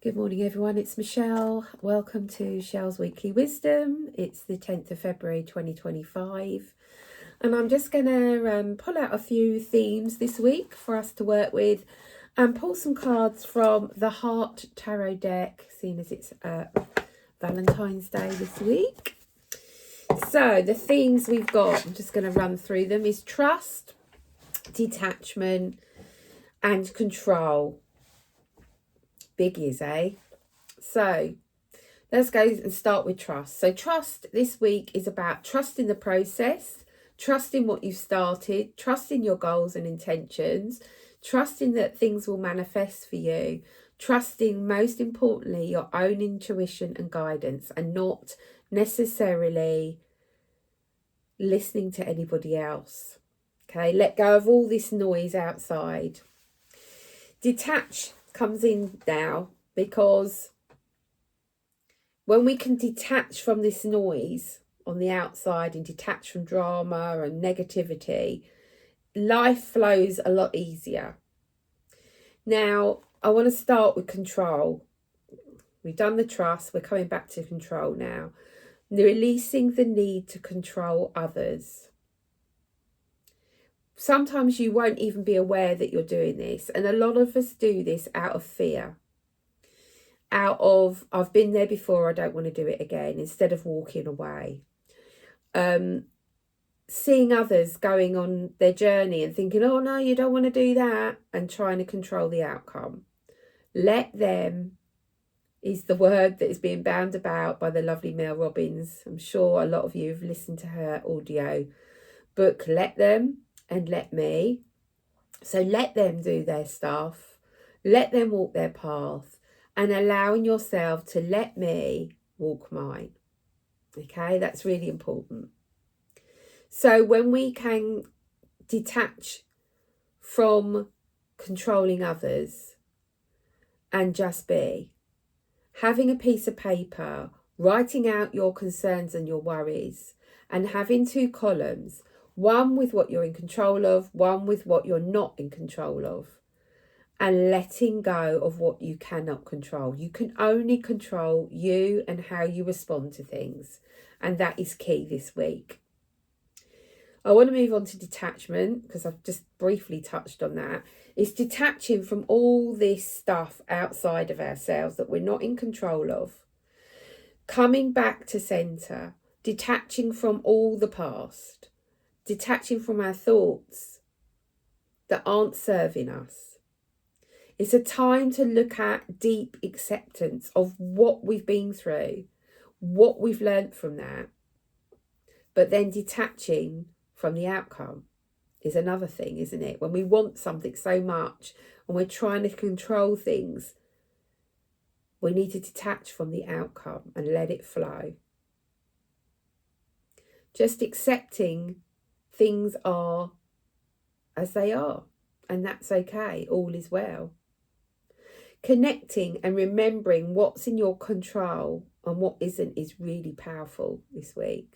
Good morning, everyone. It's Michelle. Welcome to Shel's Weekly Wisdom. It's the 10th of February 2025. And I'm just going to pull out a few themes this week for us to work with and pull some cards from the Heart Tarot deck, seeing as it's Valentine's Day this week. So the themes we've got, I'm just going to run through them, is trust, detachment, and control. Biggies, eh? So let's go and start with trust. So trust this week is about trusting the process, trusting what you've started, trusting your goals and intentions, trusting that things will manifest for you, trusting most importantly your own intuition and guidance, and not necessarily listening to anybody else. Okay, let go of all this noise outside. Detach comes in now because when we can detach from this noise on the outside and detach from drama and negativity, life flows a lot easier. Now, I want to start with control. We've done the trust. We're coming back to control now. Releasing the need to control others. Sometimes you won't even be aware that you're doing this. And a lot of us do this out of fear. Out of, I've been there before, I don't want to do it again, instead of walking away. Seeing others going on their journey and thinking, oh no, you don't want to do that, and trying to control the outcome. Let them is the word that is being bound about by the lovely Mel Robbins. I'm sure a lot of you have listened to her audio book, Let Them and Let Me. So let them do their stuff, let them walk their path, and allowing yourself to let me walk mine. Okay, that's really important. So when we can detach from controlling others and just be, having a piece of paper, writing out your concerns and your worries, and having two columns, one with what you're in control of, one with what you're not in control of, and letting go of what you cannot control. You can only control you and how you respond to things, and that is key this week. I want to move on to detachment because I've just briefly touched on that. It's detaching from all this stuff outside of ourselves that we're not in control of. Coming back to centre, detaching from all the past, detaching from our thoughts that aren't serving us. It's a time to look at deep acceptance of what we've been through, what we've learnt from that, but then detaching from the outcome is another thing, isn't it? When we want something so much and we're trying to control things, we need to detach from the outcome and let it flow. Just accepting things are as they are, and that's okay. All is well. Connecting and remembering what's in your control and what isn't is really powerful this week.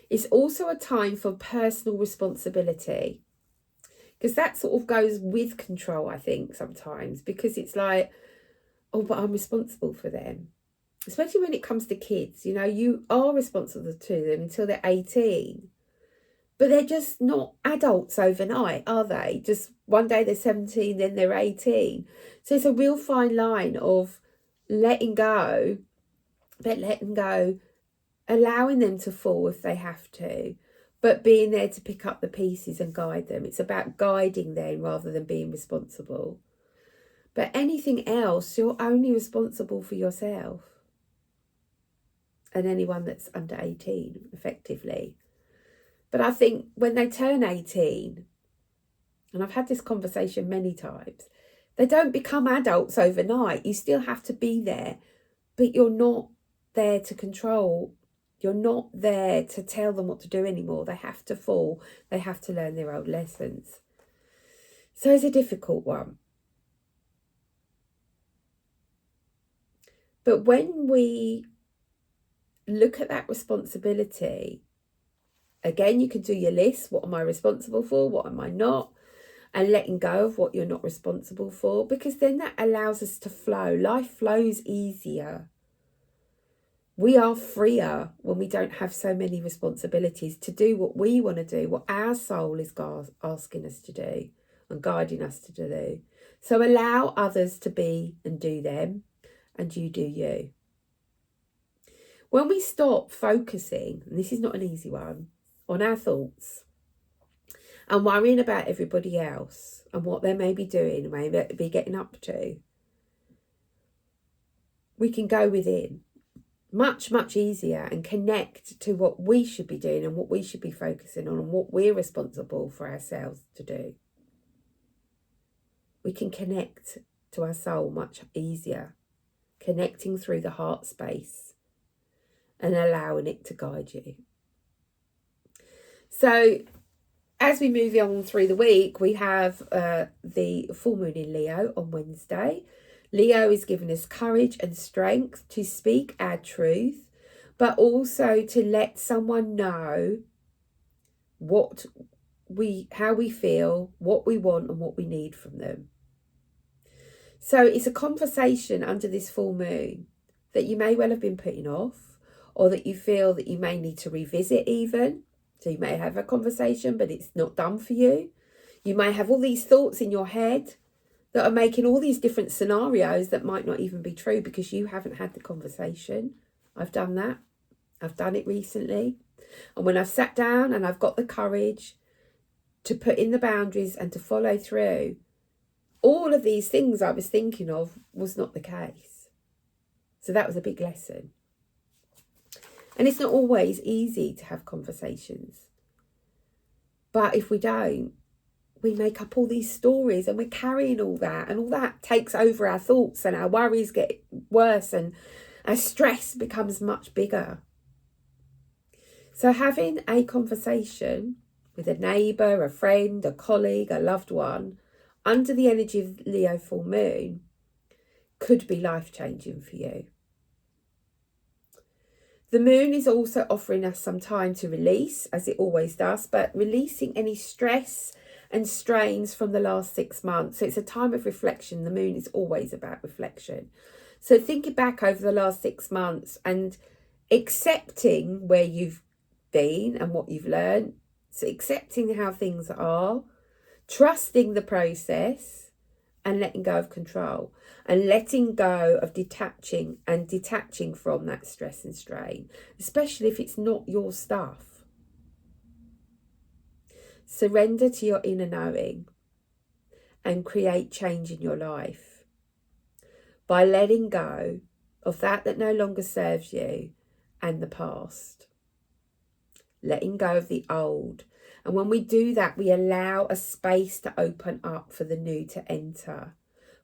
It's also a time for personal responsibility, because that sort of goes with control, I think, sometimes, because it's like, oh, but I'm responsible for them. Especially when it comes to kids, you know, you are responsible to them until they're 18. But they're just not adults overnight, are they? Just one day they're 17, then they're 18. So it's a real fine line of letting go, but letting go, allowing them to fall if they have to, but being there to pick up the pieces and guide them. It's about guiding them rather than being responsible. But anything else, you're only responsible for yourself and anyone that's under 18, effectively. But I think when they turn 18, and I've had this conversation many times, they don't become adults overnight. You still have to be there, but you're not there to control. You're not there to tell them what to do anymore. They have to fall. They have to learn their old lessons. So it's a difficult one. But when we look at that responsibility, again, you can do your list. What am I responsible for? What am I not? and letting go of what you're not responsible for, because then that allows us to flow. Life flows easier. We are freer when we don't have so many responsibilities to do what we want to do, what our soul is asking us to do and guiding us to do. So allow others to be and do them, and you do you. When we stop focusing, and this is not an easy one, on our thoughts and worrying about everybody else and what they may be doing and may be getting up to, we can go within much, much easier and connect to what we should be doing and what we should be focusing on and what we're responsible for ourselves to do. We can connect to our soul much easier, connecting through the heart space and allowing it to guide you. So as we move on through the week, we have the full moon in Leo on Wednesday. Leo is giving us courage and strength to speak our truth, but also to let someone know how we feel, what we want and what we need from them. So it's a conversation under this full moon that you may well have been putting off, or that you feel that you may need to revisit even. So you may have a conversation, but it's not done for you. You may have all these thoughts in your head that are making all these different scenarios that might not even be true because you haven't had the conversation. I've done that. I've done it recently. And when I've sat down and I've got the courage to put in the boundaries and to follow through, all of these things I was thinking of was not the case. So that was a big lesson. And it's not always easy to have conversations. But if we don't, we make up all these stories and we're carrying all that, and all that takes over our thoughts, and our worries get worse and our stress becomes much bigger. So having a conversation with a neighbour, a friend, a colleague, a loved one under the energy of Leo full moon could be life-changing for you. The moon is also offering us some time to release, as it always does, but releasing any stress and strains from the last 6 months. So it's a time of reflection. The moon is always about reflection. So thinking back over the last 6 months and accepting where you've been and what you've learned. So accepting how things are, trusting the process and letting go of control, and letting go of detaching from that stress and strain, especially if it's not your stuff. Surrender to your inner knowing and create change in your life by letting go of that no longer serves you and the past. Letting go of the old. And when we do that, we allow a space to open up for the new to enter,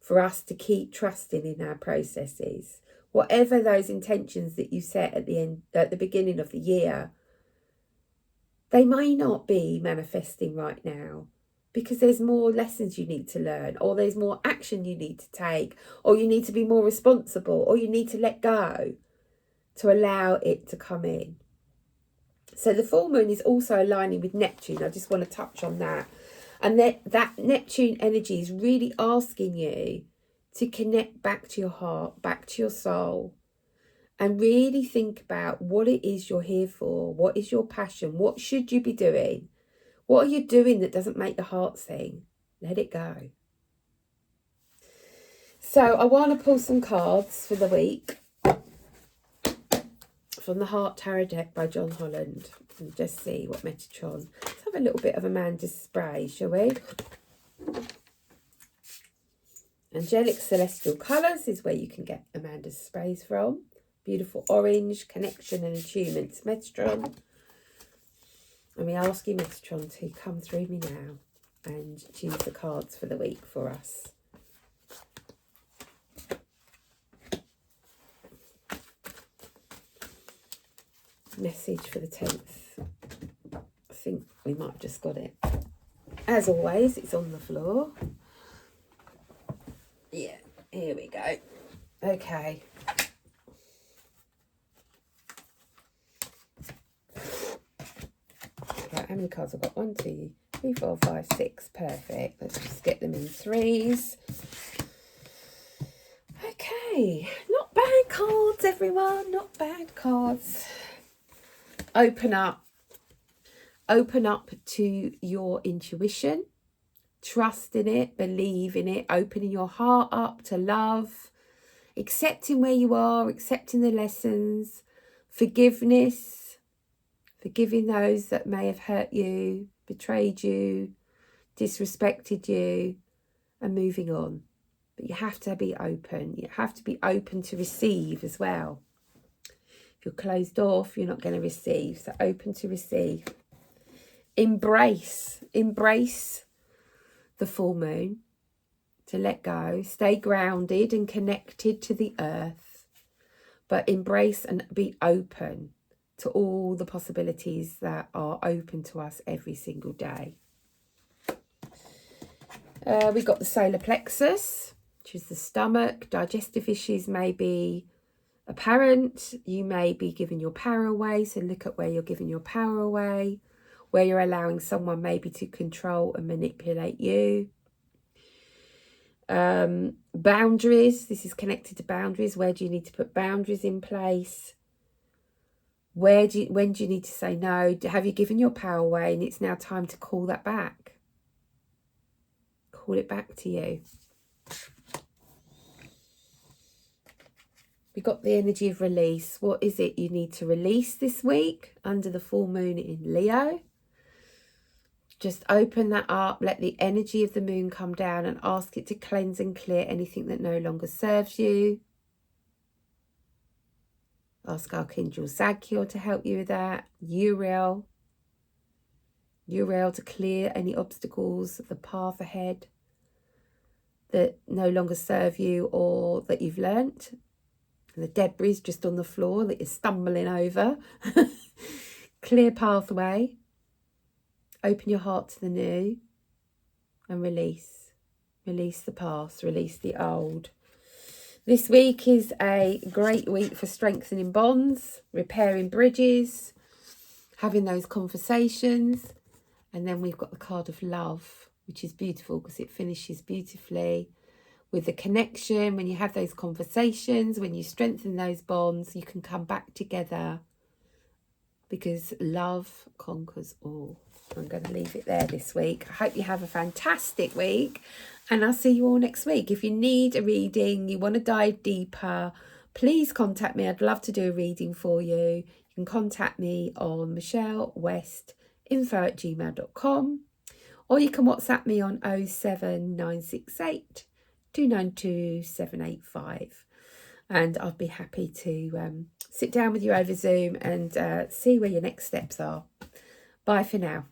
for us to keep trusting in our processes. Whatever those intentions that you set at the beginning of the year, they may not be manifesting right now because there's more lessons you need to learn, or there's more action you need to take, or you need to be more responsible, or you need to let go to allow it to come in. So the full moon is also aligning with Neptune. I just want to touch on that. And that Neptune energy is really asking you to connect back to your heart, back to your soul, and really think about what it is you're here for. What is your passion? What should you be doing? What are you doing that doesn't make your heart sing? Let it go. So I want to pull some cards for the week from the Heart Tarot deck by John Holland, and just see what Metatron. Let's have a little bit of Amanda's spray, shall we? Angelic Celestial Colours is where you can get Amanda's sprays from. Beautiful orange, connection and attunement to Metatron. And we ask you, Metatron, to come through me now and choose the cards for the week for us. Message for the 10th. I think we might have just got it. As always, it's on the floor. Yeah, here we go. Okay. Right, how many cards I've got? 1, 2, 3, 4, 5, 6. Perfect. Let's just get them in threes. Okay, not bad cards, everyone. Not bad cards. Open up to your intuition. Trust in it, believe in it, opening your heart up to love, accepting where you are, accepting the lessons, forgiveness, forgiving those that may have hurt you, betrayed you, disrespected you, and moving on. But you have to be open. You have to be open to receive as well. If you're closed off, you're not going to receive. So open to receive. Embrace the full moon, to let go, stay grounded and connected to the earth, but embrace and be open to all the possibilities that are open to us every single day. We've got the solar plexus, which is the stomach. Digestive issues may be apparent. You may be giving your power away, so look at where you're giving your power away, where you're allowing someone maybe to control and manipulate you. Boundaries. This is connected to boundaries. Where do you need to put boundaries in place? When do you need to say no? Have you given your power away and it's now time to call that back? Call it back to you. We got the energy of release. What is it you need to release this week under the full moon in Leo? Just open that up, let the energy of the moon come down and ask it to cleanse and clear anything that no longer serves you. Ask Archangel Zadkiel to help you with that. Uriel to clear any obstacles, the path ahead that no longer serve you or that you've learnt. And the debris just on the floor that you're stumbling over. Clear pathway. Open your heart to the new and release. Release the past, release the old. This week is a great week for strengthening bonds, repairing bridges, having those conversations. And then we've got the card of love, which is beautiful because it finishes beautifully with the connection. When you have those conversations, when you strengthen those bonds, you can come back together because love conquers all. I'm going to leave it there this week. I hope you have a fantastic week and I'll see you all next week. If you need a reading, you want to dive deeper, please contact me. I'd love to do a reading for you. You can contact me on michelleWestinfo@gmail.com or you can WhatsApp me on 07968 292 785 and I'll be happy to sit down with you over Zoom and see where your next steps are. Bye for now.